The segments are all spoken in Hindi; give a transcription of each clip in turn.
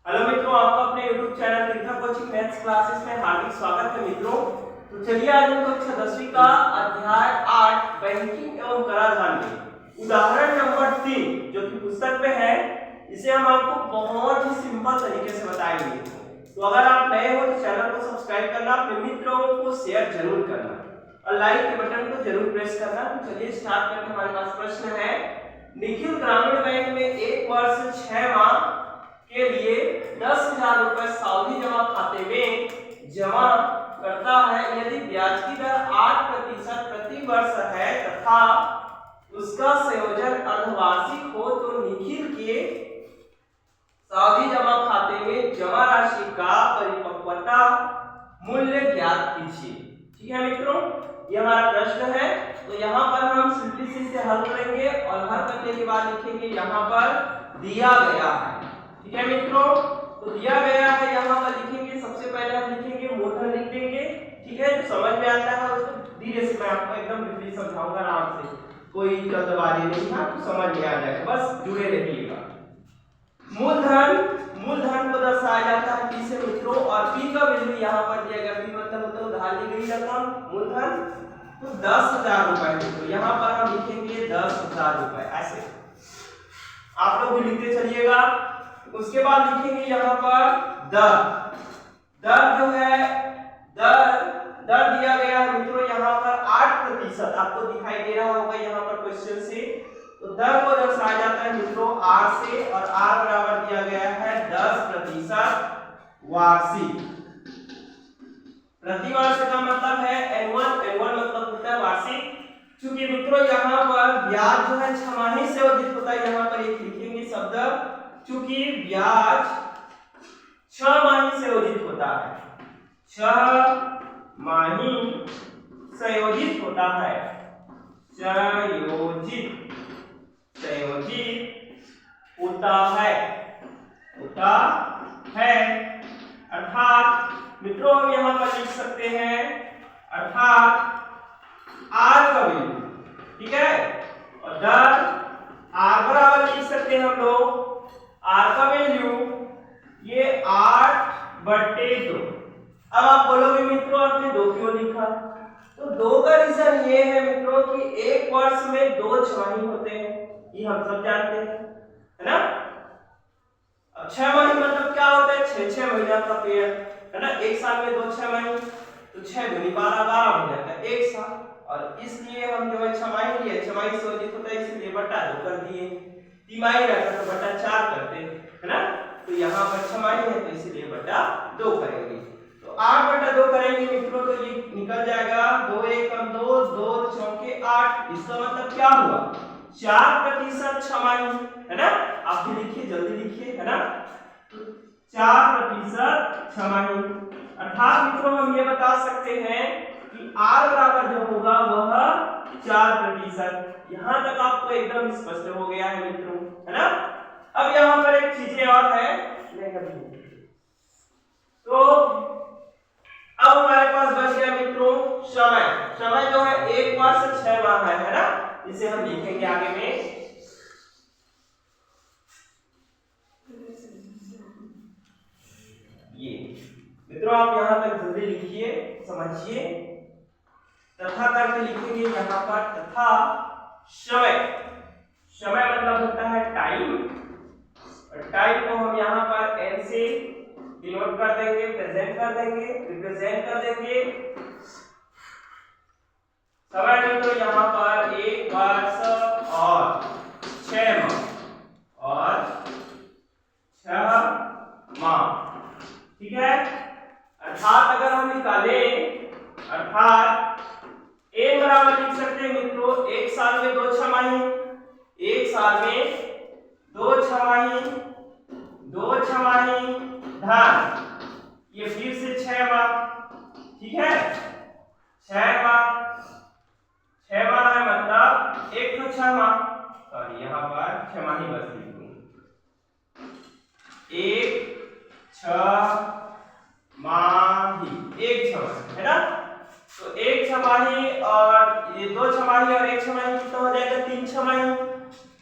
हेलो मित्रों, आपका अपने YouTube चैनल तीर्था कोचिंग मैथ्स क्लासेस में हार्दिक स्वागत है मित्रों। तो चलिए आज हम कक्षा 10वीं का अध्याय 8 बैंकिंग एवं कराधान में उदाहरण नंबर 3 जो कि पुस्तक में है, इसे हम आपको बहुत ही सिंपल तरीके से बताएंगे। तो अगर आप नए हो तो चैनल को सब्सक्राइब करना, अपने मित्रों को शेयर जरूर करना और लाइक के बटन को जरूर प्रेस करना। तो चलिए स्टार्ट करते हैं। हमारे पास प्रश्न है, निखिल ग्रामीण बैंक में एक वर्ष 6 माह के लिए 10,000 रुपए सावधि जमा खाते में जमा करता है। यदि ब्याज की दर 8% प्रति वर्ष है तथा उसका संयोजन अर्धवार्षिक हो तो निखिल के सावधि जमा खाते में जमा राशि का परिपक्वता मूल्य ज्ञात कीजिए। ठीक है मित्रों, ये हमारा प्रश्न है। तो यहाँ पर हम सिंपली से हल करेंगे और हल करने के बाद लिखेंगे यहाँ पर दिया गया है। ठीक है मित्रों, तो दिया गया है यहाँ पर लिखेंगे। सबसे पहले हम लिखेंगे मूलधन लिख देंगे। ठीक है, तो समझ में आता है उसको धीरे से मैं आपको एकदम डिटेल समझाऊंगा आराम से, कोई जल्दबाजी नहीं है, आपको समझ में आ जाएगा, बस जुड़े रहिएगा। मूलधन को दर्शाया जाता है पी से मित्रों, और पी का वैल्यू यहाँ पर दिया गया। पी मतलब उधार ली गई रकम मूलधन, तो 10,000 रुपए मित्रों। यहाँ पर हम लिखेंगे 10,000 रुपए, ऐसे आप लोग भी लिखते चलिएगा। उसके बाद लिखेंगे यहाँ पर दर जो है, दर दिया गया है मित्रों यहाँ पर 8%, आपको दिखाई दे रहा होगा यहाँ पर क्वेश्चन से। तो दर को दर्शाया जाता है मित्रों आर से, और आर बराबर दिया गया है 10% वार्षिक। प्रति वर्ष का मतलब है एनुअल, मतलब होता है वार्षिक। क्योंकि मित्रों यहाँ पर ब्याज जो है छमाही से अर्जित होता है, यहाँ पर एक लिखेंगे शब्द, चूंकि ब्याज 6 माही से योजित होता है, 6 माही संयोजित होता है, संयोजित होता है। अर्थात मित्रों हम यहाँ पर लिख सकते हैं अर्थात आर का वैल्यू, ठीक है, और दर आर बराबर लिख सकते हैं हम लोग आर का वैल्यू ये 8/2। अब आप बोलोगे मित्रों आपने 2 क्यों लिखा? तो 2 का रीजन ये है मित्रों कि एक वर्ष में 2 छमाही होते हैं, ये हम सब जानते हैं, है ना। अब 6 माही मतलब क्या होता है? 6 महीना का पीरियड, है ना। एक साल में 2 छमाही, तो 6 दूनी 12 महीना का एक साल, और इसलिए हम जो है छमाही लिए, छमाही से योजित होता है इसलिए बटा 2 कर दिए। तिमाही रहता तो बटा 4 करते, है ना। तो यहाँ पर छमाही है तो इसलिए बटा 2 करेंगे। तो 8/2 करेंगे मित्रों तो ये निकल जाएगा 2 1 2 2 चौके 8। इसका मतलब क्या हुआ? 4% छमाही, है ना। आप भी लिखिए, जल्दी लिखिए, है ना। तो 4% छमाही, अर्थात मित्रों हम ये बता सकते हैं कि R बराबर जो होगा वह 4%। यहां तक आपको एकदम स्पष्ट हो गया है मित्रों, है ना। अब यहां पर एक चीजें और है, तो अब हमारे पास बच गया मित्रों समय जो है 1 वर्ष 6 माह है ना। इसे हम लिखेंगे आगे में, ये मित्रों आप यहां तक जल्दी लिखिए, समझिए। तथा करके लिखेंगे यहाँ पर तथा समय मतलब होता है टाइम, और टाइम को हम यहाँ पर एन से डिनोट कर देंगे, प्रेजेंट कर देंगे, रिप्रेजेंट कर देंगे। समय में तो यहाँ पर 1 वर्ष और 6 माह और 6 माह, ठीक है। अर्थात अगर हम निकालें, अर्थात एक बराबर लिख सकते हैं मित्रों, एक साल में 2 छमाही, एक साल में 2 छमाही, 2 छमाही धन ये फिर से 6 माह, ठीक है। 6 माह है मतलब 1 तो 6 माह, सॉरी यहाँ पर छमाही बस लिखूंगा, 1 6 माही, 1 छमाही, है ना। तो 1 छमाही और ये 2 छमाही और 1 छमाही कितना हो जाएगा? 3 छमाही,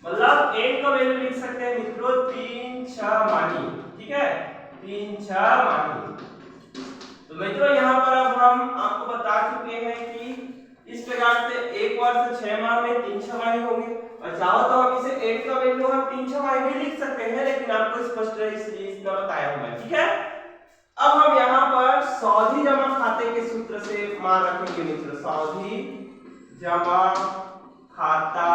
मतलब 1 का वैल्यू लिख सकते हैं मित्रों 3 छमाही, ठीक है। 3 छमाही। तो मित्रों यहाँ पर अब हम आपको बता चुके हैं कि इस प्रकार से 1 वर्ष 6 माह में 3 छमाही होगी, और चाहो तो हम इसे 8 का वैल्यू हम 3 छमाही भी लिख सकते हैं, लेकिन आपको स्पष्ट है इसलिए इतना बताया हुआ है। ठीक है, अब हम यहाँ पर सावधि जमा खाते के सूत्र से मान रखेंगे मित्रों, सावधि जमा खाता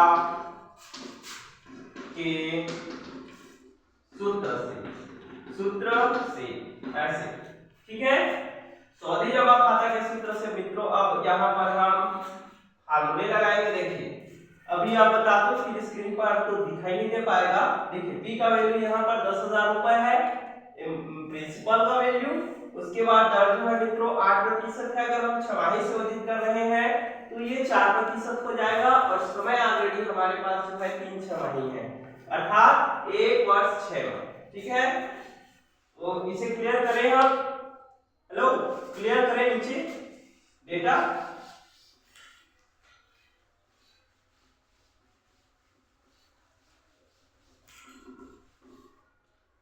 के सूत्र से ऐसे। ठीक है, सावधि जमा खाता के सूत्र से मित्रों अब यहाँ पर हम फार्मूले लगाएंगे। देखिए अभी आप बता दो कि स्क्रीन पर आपको दिखाई नहीं दे पाएगा। देखिए पी का वैल्यू यहाँ पर 10,000 रुपए है, प्रिंसिपल का वैल्यू, उसके बाद दर जो है मित्रों 8% है। अगर हम छमाही से अधिक कर रहे हैं तो ये 4% हो जाएगा, और समय ऑलरेडी हमारे पास जो है 3 छमाही है, अर्थात 1 वर्ष 6 माह। ठीक है, तो इसे क्लियर करें हम। हेलो, क्लियर करें नीचे डेटा।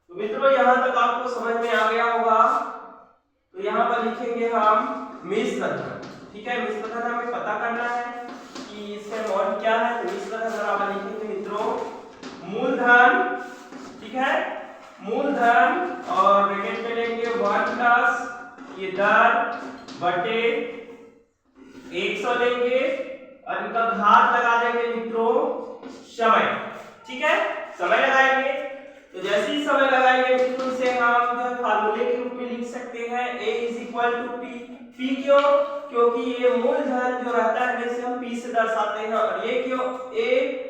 तो मित्रों यहाँ तक आपको समझ में आ गया होगा। तो यहाँ पर लिखेंगे हम मिश्र धन। ठीक है, मिश्र धन हमें पता करना है कि इसका अमाउंट क्या है। तो मिश्र धन बराबर लिखेंगे मित्रों मूलधन। ठीक है, मूलधन और ब्रैकेट में लेंगे 1 प्लस ये दर बटे 100 लेंगे, और इनका घात लगा देंगे मित्रों समय। ठीक है, समय लगाएंगे। तो जैसे ही समय लगाएंगे मित्रों से हम जो फार्मूले के रूप में लिख सकते हैं A = P। P क्यों? क्योंकि ये मूलधन जो रहता है जैसे हम P से दर्शाते हैं, और ये क्यों A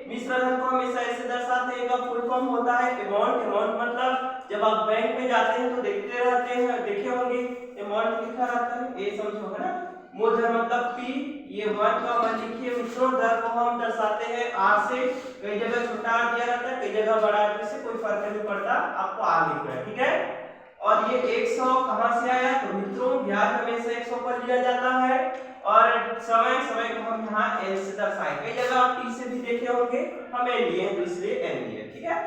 मिश्र धन को हमेशा ऐसे दर्शाते हैं। का फुल फॉर्म होता है अमाउंट। अमाउंट मतलब जब आप बैंक में जाते हैं तो देखते रहते हैं, देखे होंगे अमाउंट लिखा रहता है, ये समझो है ना। मूलधन मतलब P, ये 1 का मान लिखिए मित्रों। दर को हम दर्शाते हैं R से, कई जगह छोटा R दिया रहता है, कई जगह बड़ा R, इससे कोई फर्क नहीं पड़ता, आपको R लिखना है। ठीक है, और ये 100 कहां से आया? तो मित्रों ब्याज हमेशा 100 पर लिया जाता है, और समय को हम यहाँ L से दर्शाएं। कई जगह आप T से भी देखे होंगे, हम N लिए हैं तो इसलिए N लिए। ठीक है,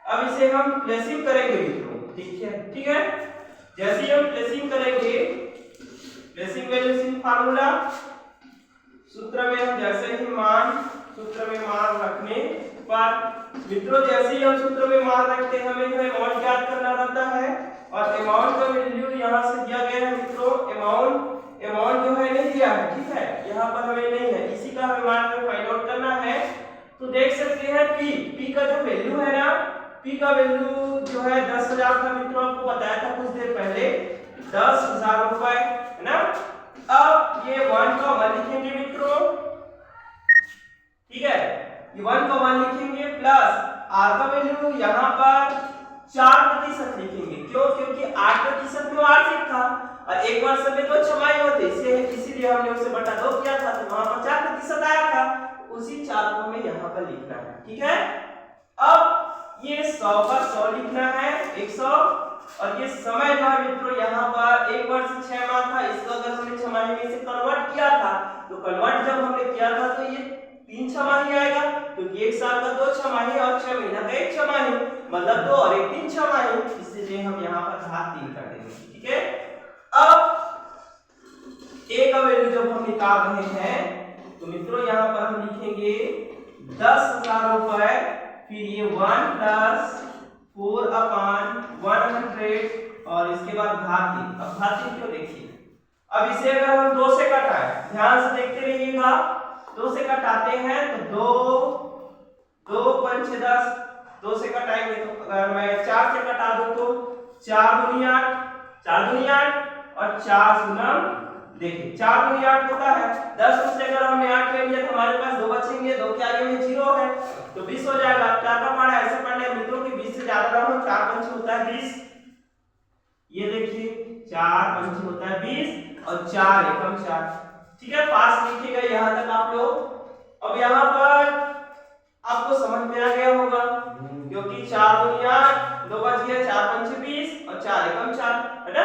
अब इसे हम प्लेसिंग करेंगे मित्रों। ठीक है, जैसे ही हम प्लेसिंग करेंगे, प्लेसिंग वैल्यू फार्मूला सूत्र में हम जैसे ही सूत्र में मान रखने पर मित्रों, जैसे ही हम सूत्र में मान रखते हैं हमें जो है अमाउंट ज्ञात करना रहता है, और अमाउंट का वैल्यू यहाँ से दिया गया है मित्रों। अमाउंट जो है नहीं दिया है। ठीक है, यहाँ पर हमें नहीं है, इसी का हमें मान में फाइंड आउट करना है। तो देख सकते हैं P का जो वैल्यू है ना, P का वैल्यू जो है 10,000 था मित्रों, आपको बताया था कुछ देर पहले 10,000 रुपए है ना। अब ये 1 का 1 लिखेंगे मित्रों। ठीक है, ये 1 का 1 लिखेंगे प्लस R का वैल्यू यहाँ पर 4% लिखेंगे। क्यों? क्योंकि 8% में वार्षिक था, और 1 वर्ष में 2 छमाही होते, इसीलिए हमने उसे बटा 2 किया था, तो वहां पर 4% आया था, उसी 4 को हमें यहाँ पर लिखना है। ठीक है, अब ये 100 पर 100 लिखना है 100, और ये समय जो है मित्रों यहाँ पर 1 वर्ष 6 माह था, इसको अगर हमने छमाही में से कन्वर्ट किया था, तो कन्वर्ट जब हमने किया था तो ये 3 छमाही आएगा, क्योंकि 1 साल का 2 छमाही और 6 महीना का 1 छमाही, मतलब 2 और 1 3 छमाही, इसलिए हम यहाँ पर घात 3 कर देंगे। ठीक है, अब A का वैल्यू जब हम निकाल रहे हैं तो मित्रों यहाँ पर हम लिखेंगे 10,000 रुपए, फिर ये 1 प्लस 4/100, और इसके बाद घात 3। अब घात 3 क्यों? देखिए अब इसे अगर हम 2 से घटाएं, ध्यान से देखते रहिएगा, 2 से घटाते हैं तो 2 5 10, 2 से घटाएंगे तो अगर मैं 4 से घटा दूं तो 4 दूनी 8, 4 दूनी 8 और 4 शून्य, देखिए 4 दूनी 8 होता है। 10 में से अगर हमने 8 ले लिया तो हमारे पास 2 बचेंगे, 2 के आगे में 0 है तो 20 हो जाएगा। 4 का पढ़ा ऐसे पढ़ने मित्रों की 20 से ज्यादा ना हो, 4 पंच होता है 20, ये देखिए 4 पंच होता है 20 और 4 एकम 4। ठीक है, पास लिखिएगा यहां तक आप लोग। अब यहां पर आपको समझ में आ गया होगा, क्योंकि 4 दूनी 8, 2 बच गया, 4 पंच 20 और 4 एकम 4 है ना।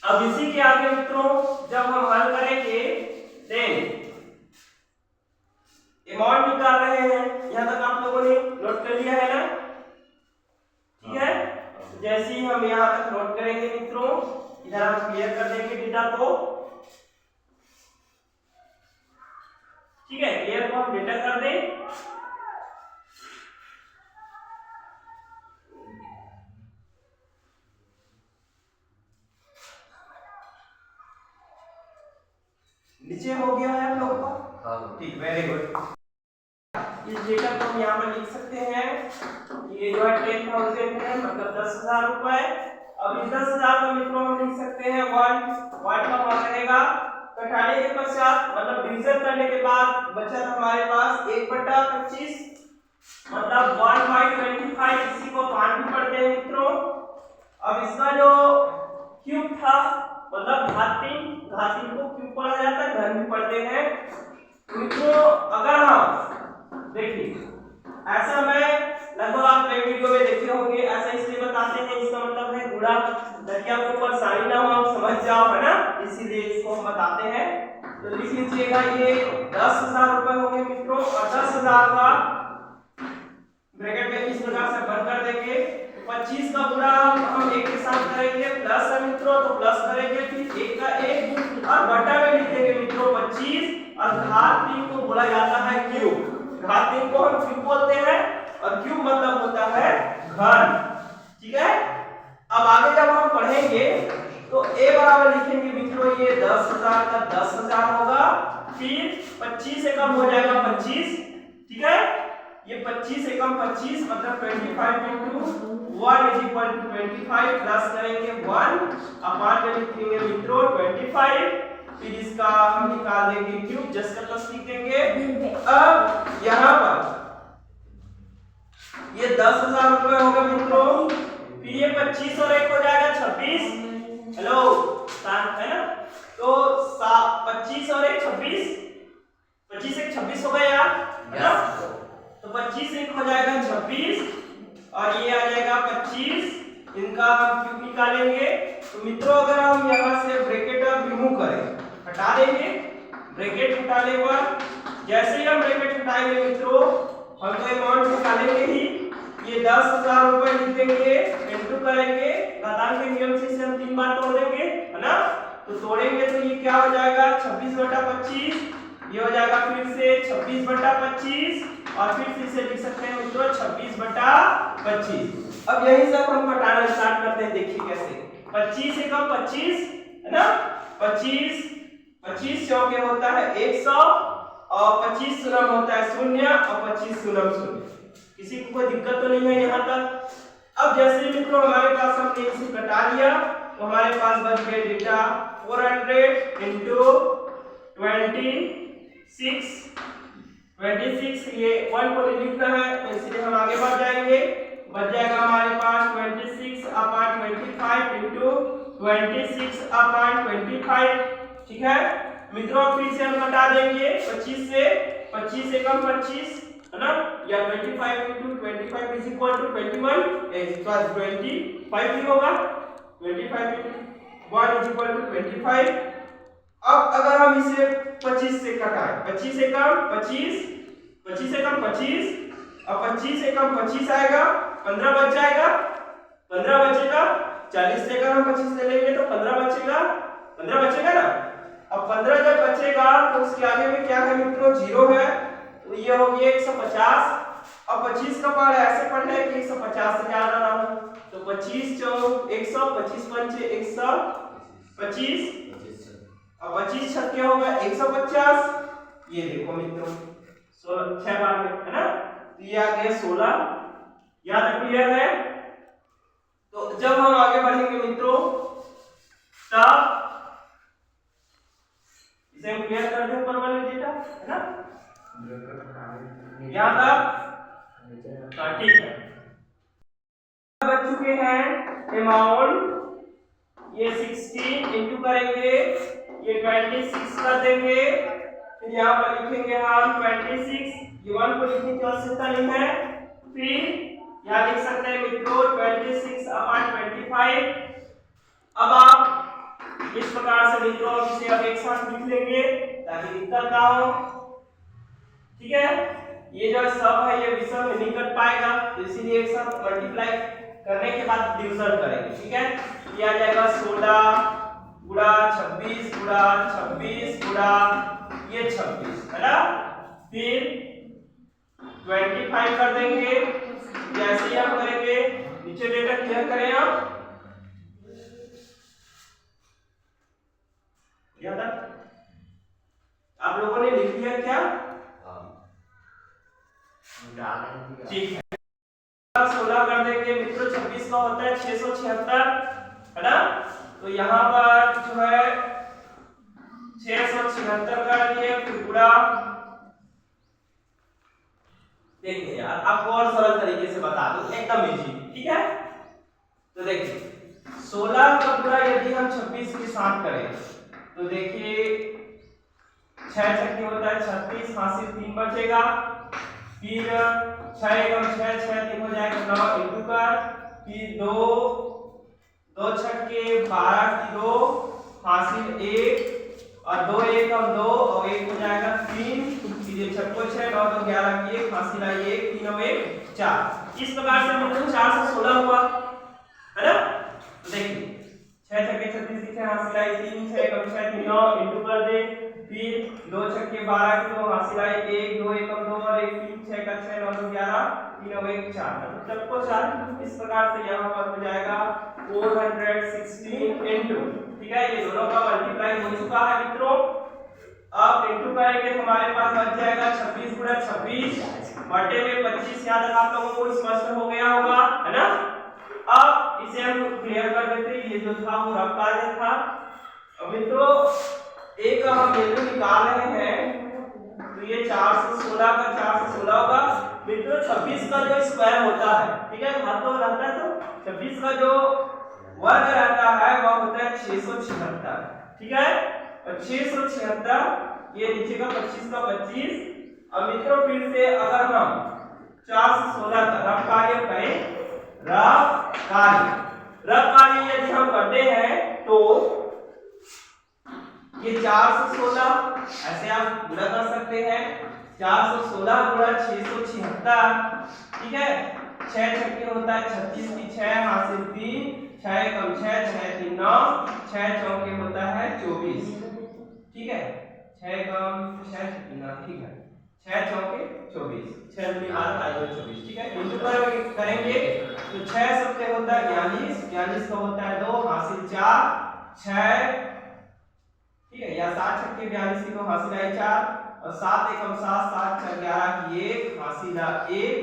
अब इसी के आगे मित्रों जब हम हल करेंगे देन अमाउंट निकाल रहे हैं, यहां तक आप लोगों ने नोट कर लिया है ना। ठीक है, जैसे ही हम यहाँ तक नोट करेंगे मित्रों, इधर हम क्लियर कर देंगे डेटा को। ठीक है, क्लियर को हम डेटा कर दें। नीचे हो गया है आप लोग का? हाँ ठीक, वेरी गुड। इस डेटा को हम यहाँ पर लिख सकते हैं। ये जो है 10,000 है, मतलब 10,000 रुपए। अब इस 10,000 को मित्रों हम लिख सकते हैं 1 का मान रहेगा। घटाने के पश्चात मतलब डिवीजन करने के बाद बचा हमारे पास 1/25, मतलब 1/25। इसी को 5 भी पढ़ते हैं मित्रों। अब इसका जो क्यूब था, मतलब घात 3 को क्यूब पढ़ा जाता है, घन भी पढ़ते हैं मित्रों। अगर हम देखिए, ऐसा मैं लगभग आप नए वीडियो में देखे होंगे, ऐसा इसलिए बताते हैं, इसका मतलब है गुणा, ताकि आपको परेशानी ना हो, आप समझ जाओ, है ना, इसीलिए इसको हम बताते हैं। तो लिख लीजिएगा, ये 10,000 रुपए हो गए मित्रों, और 10,000 का ब्रैकेट में इस प्रकार से बंद कर देंगे। 25 का गुणा हम एक के साथ करेंगे, प्लस है मित्रों, तो प्लस करेंगे, फिर 1 का 1 और बटा में लिख देंगे मित्रों 25, और घात 3 को बोला जाता है क्यूब। घात 3 को हम क्यूब बोलते हैं, और क्यूब मतलब होता है घन। ठीक है, अब आगे जब हम पढ़ेंगे तो a बराबर लिखेंगे मित्रों, ये 10,000 का 10,000 होगा, फिर 25 से कम हो जाएगा 25। ठीक है, ये 25 से कम 25, मतलब 25 into 1 is equal to 25, plus करेंगे 1 अपान में लिखेंगे मित्रों 25, फिर इसका हम निकाल देंगे क्यूब, जस्ट का तस लिख देंगे। अब यहाँ पर ये 10,000 रुपए होगा मित्रों, फिर ये 25 और 1 हो जाएगा 26। हेलो शांत है ना, तो 25 और 1 26, 25 1 26 हो गया यार, है ना, तो 25 1 हो जाएगा 26, और ये आ जाएगा 25, इनका हम क्यूब निकालेंगे। तो मित्रों अगर हम यहाँ से ब्रैकेट रिमूव करें, हटा देंगे, ब्रैकेट हटाने पर जैसे ही हम ब्रैकेट हटाएंगे मित्रों, हम तो अमाउंट निकालेंगे ही, ये 10,000 रुपए लिख देंगे, इंटू करेंगे, घातांक के नियम से इसे हम 3 बार तोड़ देंगे, है ना, तो तोड़ेंगे तो ये क्या हो जाएगा 26/25, ये हो जाएगा फिर से 26/25, और फिर से इसे लिख सकते हैं मित्रों 26/25। अब यही सब हम घटाना स्टार्ट करते हैं, देखिए कैसे। 25 से कम 25, है ना, 25 चौके होता है 100, और 25 सुलम होता है 0, और 25 सुलम 0। किसी को कोई दिक्कत तो नहीं है यहाँ तक? अब जैसे मित्रों हमारे पास हमने इसे कटा लिया, तो हमारे पास बच गए डेटा 400 into 26, ये 1 को लिखना है, तो इसलिए हम आगे बढ़ जाएंगे। बच जाएगा हमारे पास 26/25 into 26/25। ठीक है मित्रों, फिर से हम घटा देंगे 25 से, 25 से कम 25, है ना, या 25 into 25 is equal to 21, 25 ही होगा, 25 into 1 is equal to 25। अब अगर हम इसे 25 से घटाएं, 25 से कम 25, 25 से कम 25, अब 25 से कम 25 आएगा, 15 बच जाएगा, 15 बचेगा, 40 से अगर हम 25 ले लेंगे तो 15 बचेगा, 15 बचेगा ना। अब 15 जब बचेगा तो उसके आगे में क्या है मित्रों, 0 है, तो ये हो गया 150। अब 25 का पार ऐसे पढ़ना है कि 150 से ज्यादा ना हो, तो 25 चौक 100, 25 पंचे 125, अब 25 छक्के होगा 150। ये देखो मित्रों 16 6 बार में, है ना, तो ये आ गया 16। याद क्लियर है? तो जब हम आगे बढ़ेंगे मित्रों, तब इसे हम क्लियर कर दें ऊपर वाले डेटा, है ना, यहाँ तक ठीक है। बच चुके हैं अमाउंट, ये 16 इंटू करेंगे, ये 26 कर देंगे, फिर यहाँ पर लिखेंगे हम 26, ये 1 को लिखने की आवश्यकता नहीं है, फिर यहाँ लिख सकते हैं मित्रों 26/25। अब आप इस प्रकार से मित्रों इसे अब एक साथ लिख लेंगे ताकि दिक्कत ना हो। ठीक है, ये जो सब है ये विषम में नहीं कट पाएगा, तो इसीलिए एक साथ मल्टीप्लाई करने के बाद डिवीजन करेंगे, ठीक है। ये आ जाएगा 16 गुणा 26 गुणा 26 गुणा ये 26 है ना, फिर 25 कर देंगे। जैसे ही हम करेंगे नीचे डेटा क्लियर करें आप याद है? आप लोगों ने लिख लिया क्या? ठीक है, 16 कर देंगे मित्रों, 26 का होता है 676 है ना, तो यहाँ पर जो है 676 कर दिए, फिर गुणा। देखिए यार आपको और सरल तरीके से बता दूं, एकदम इजी, ठीक है। तो देखिए 16 का गुणा यदि हम 26 के साथ करें तो देखिए 6 छक्के होता है 36, हासिल 3 बचेगा, फिर 6 एकम 6 6 3 हो जाएगा 9 इंटू कर, फिर 2 छक्के 12 की 2 हासिल 1 और 2 एकम 2 और 1 हो जाएगा 3, फिर ये छक्को 6 9 2 11 की 1 हासिल आई 1 3 और 1 4। इस प्रकार से मतलब 4 से 16 हुआ है ना। तो देखिए 6 छक्के 36 की 6 हासिल आई 3 6 एकम 6 3 9 इंटू कर दे, फिर 2 छक्के 12 की 2 हासिल आई 1 2 एकम 2 और 1 3 6 का 6 9 2 11 3 और 1 4, मतलब को 4। इस प्रकार से यहाँ पर हो जाएगा 416 इंटू, ठीक है, ये दोनों का मल्टीप्लाई हो चुका है मित्रों। अब इंटू करेंगे तो हमारे पास बच जाएगा 26 गुणा 26 बटे में 25। याद आप लोगों को स्पष्ट हो गया होगा है ना। अब इसे हम क्लियर कर देते हैं, ये जो था वो रफ कार्य था। अब मित्रों एक हम वैल्यू निकाल रहे हैं, तो ये 4 से 16 का 4 से 16 होगा मित्रों। 26 का जो स्क्वायर होता है, ठीक है, हाथ तो रहता है, तो 26 का जो वर्ग रहता है वह होता है 676, ठीक है। और 676 ये नीचे का 25 का 25। अब मित्रों फिर से अगर हम 4 से 16 का रफ कार्य करें, रफ कार्य यदि हम करते हैं तो ये 4 से 16 ऐसे आप गुणा कर सकते हैं, 4 से 16 गुणा 676, ठीक है। 6 छक्के होता है 36 की 6 हासिल 3 6 एकम 6 6 3 9 6 चौके होता है 24, ठीक है। 6 एकम 6 3 9, ठीक है, 6 चौके 24 6 दूनी 8 आई 24, ठीक है। इंटू करेंगे तो 6 सबसे होता है 42 42 का होता है 2 हासिल 4 6, ठीक है, या 7 छक्के 42 की 2 हासिल आई 4 और 7 एकम 7 7 6 11 की 1 हासिल 1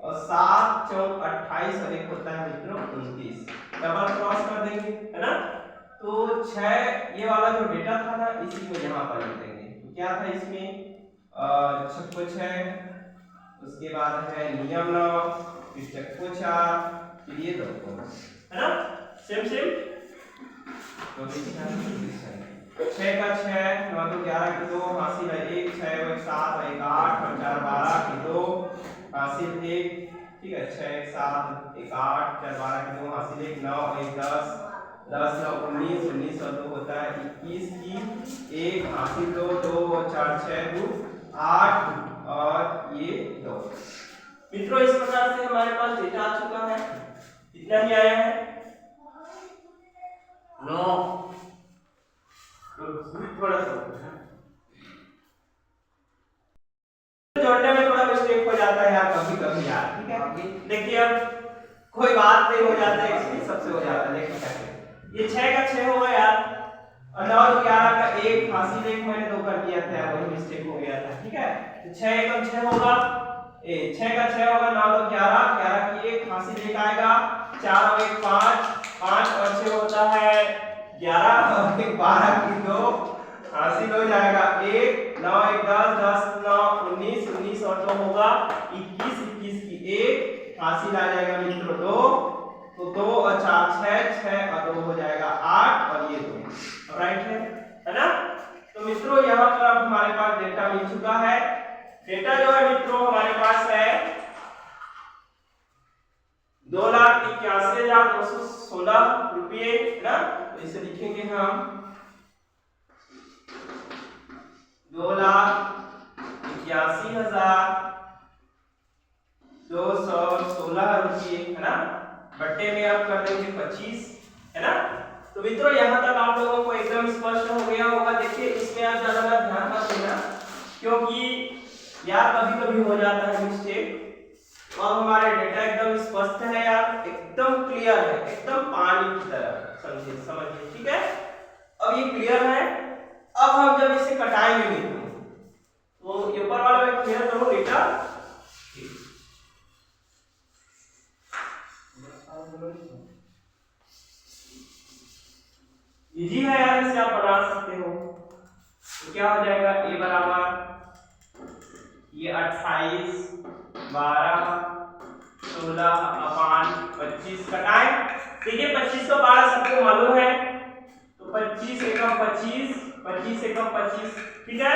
और 7 चौक 28 और 1 होता है मित्रों 29। डबल क्रॉस कर देंगे है ना। तो 6 ये वाला जो डेटा था ना इसी को यहाँ पर लिख देंगे। तो क्या था इसमें 6 6, उसके बाद है नियम 9, फिर 6 4, फिर ये 2 है ना, सेम तो 6 का 6 9 2 11 की 2 हासिल है 1 6 और 1 7 और 1 8 और 4 12 की 2 हासिल 1, ठीक है। 6 1 7 1 8 4 12 की 2 हासिल 1 9 1 10 10 9 19 19 और 2 होता है 21 की 1 हासिल 2 2 और 4 6 2 8 और ये 2। मित्रों इस प्रकार से हमारे पास डेटा आ चुका है। कितना ही आया है 9, थोड़ा सा जोड़ने में थोड़ा मिस्टेक हो जाता है यार कभी कभी यार, ठीक है। देखिए अब कोई बात नहीं, हो जाता है, इसमें सबसे हो जाता है। देखिए कैसे ये 6 का 6 होगा यार और 9 और 11 का 1 हासिल 1 मैंने 2 कर दिया था, वही मिस्टेक हो गया था, ठीक है। तो 6 एकम 6 होगा, 6 का 6 होगा 9 और 11 11 की 1 हासिल 1 आएगा 4 और 1 5 5 और 6 होता है 11 और 1 12 की 2 हासिल हो जाएगा 1 9 1 10 10 9 19 19 और 2 होगा 21 21 की 1 हासिल आ जाएगा मित्रों 2, तो 2 और 4 6 6 और 2 हो जाएगा 8 और ये 2 राइट है ना। तो मित्रों यहाँ पर अब हमारे पास डेटा मिल चुका है। डेटा जो है मित्रों हमारे पास है 2,81,216 रुपये ना। तो इसे लिखेंगे हम 2,81,216 रुपये है ना। बट्टे में आप कर देंगे 25, है ना। तो मित्रों यहाँ तक आप लोगों को एकदम स्पष्ट हो गया होगा। देखिए इसमें आप ज्यादा ध्यान मत देना, क्योंकि यार कभी कभी हो जाता है मिस्टेक। तो अब हमारे डेटा एकदम स्पष्ट है यार, एकदम क्लियर है, एकदम पानी की तरह समझिए, ठीक है। अब ये क्लियर है। अब हम जब इसे कटाएंगे मित्रों, तो ये ऊपर वाला मैं क्लियर करूं डेटा। इजी है यार, इसे आप बना सकते हो। तो क्या हो जाएगा, a बराबर ये 28 12 16 अपान 25 कटाएं। देखिए 25 तो 12 सबको मालूम है, तो 25 एकम 25, 25 एकम 25, ठीक है।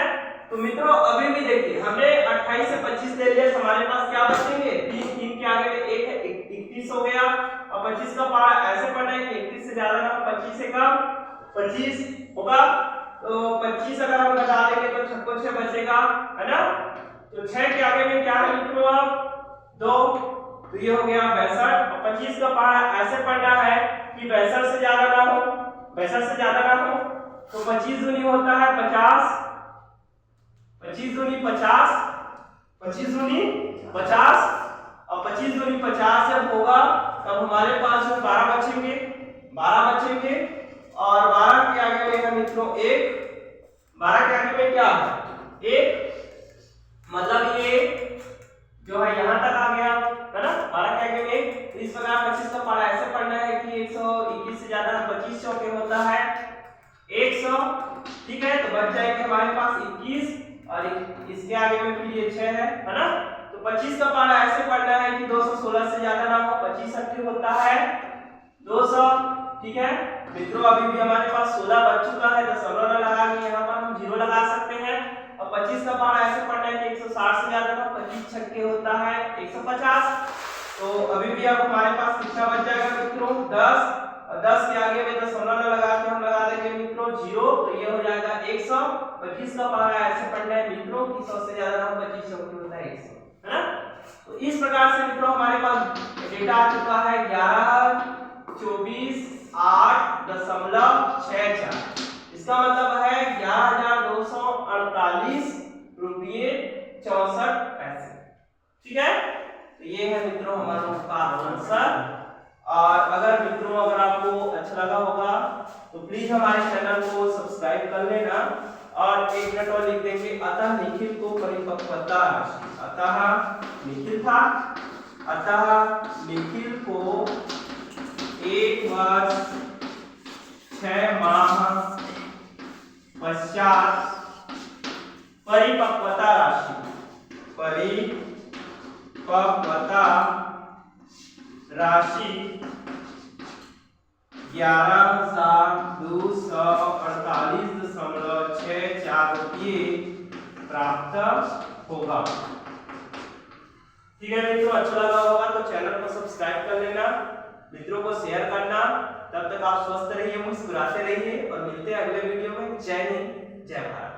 तो मित्रों अभी भी देखिए हमने 28 से 25 ले लिया, हमारे पास क्या बचेंगे, 3 के आगे में 1 है, 31 हो गया। और 25 का पारा ऐसे पढ़ना है कि 31 से ज्यादा ना हो, 25 से कम 25 होगा। तो 25 अगर हम घटा देंगे तो 6 को 6 बचेगा, है ना। तो 6 के आगे में क्या है मित्रों, अब 2, तो ये हो गया 62। और 25 का पारा ऐसे पढ़ना है कि 62 से ज्यादा ना हो, 62 से ज्यादा ना हो। तो 25 दूनी होता है 50, 25 दूनी 50, 25 दूनी 50, और 25 दूनी 50 जब होगा तब हमारे पास 12 बचेंगे, 12 बचेंगे। और 12 के आगे में है मित्रों 1, 12 के आगे में क्या है 1, मतलब ये जो है यहाँ तक आ गया, है ना। 12 के आगे में 1। इस प्रकार 25 का पारा ऐसे पढ़ना है कि 121 से ज्यादा 25 चौके होता है 100, ठीक है। तो बच जाएंगे हमारे पास 21, और इसके आगे में फिर ये 6 है ना। तो 25 का पारा ऐसे पढ़ना है कि 216 से ज्यादा ना हो, 25 अट्ठी होता है 200, ठीक है। मित्रों अभी भी हमारे पास 16 बच चुका है, दशमलव न लगा के यहाँ पर हम 0 लगा सकते हैं। और 25 का पारा ऐसे पढ़ना है कि 160 से ज्यादा ना, 25 छक्के होता है 150। तो अभी भी अब हमारे पास कितना बच जाएगा मित्रों 10, और 10 के आगे में दशमलव न लगा के हम लगा देंगे मित्रों 0, तो ये हो जाएगा 100। 25 का पारा ऐसे पढ़ना है मित्रों कि 100 से ज्यादा ना, 25 चौके होता है 100, है ना। तो इस प्रकार से मित्रों हमारे पास डेटा आ चुका है 11 24 8.64। इसका मतलब है 11,248 रुपये 64 पैसे, ठीक है। तो ये है मित्रों हमारा आंसर। और अगर आपको अच्छा लगा होगा तो प्लीज हमारे चैनल को सब्सक्राइब कर लेना, और 1 मिनट और लिख देंगे, अतः निखिल को परिपक्वता राशि, अतः निखिल था, अतः निखिल को 1 वर्ष 6 माह पश्चात परिपक्वता राशि, परिपक्वता राशि 11,248.64 रुपये प्राप्त होगा, ठीक है मित्रों। अच्छा लगा होगा तो चैनल को सब्सक्राइब कर लेना, मित्रों को शेयर करना। तब तक आप स्वस्थ रहिए, मुस्कुराते रहिए, और मिलते हैं अगले वीडियो में। जय हिंद, जय भारत।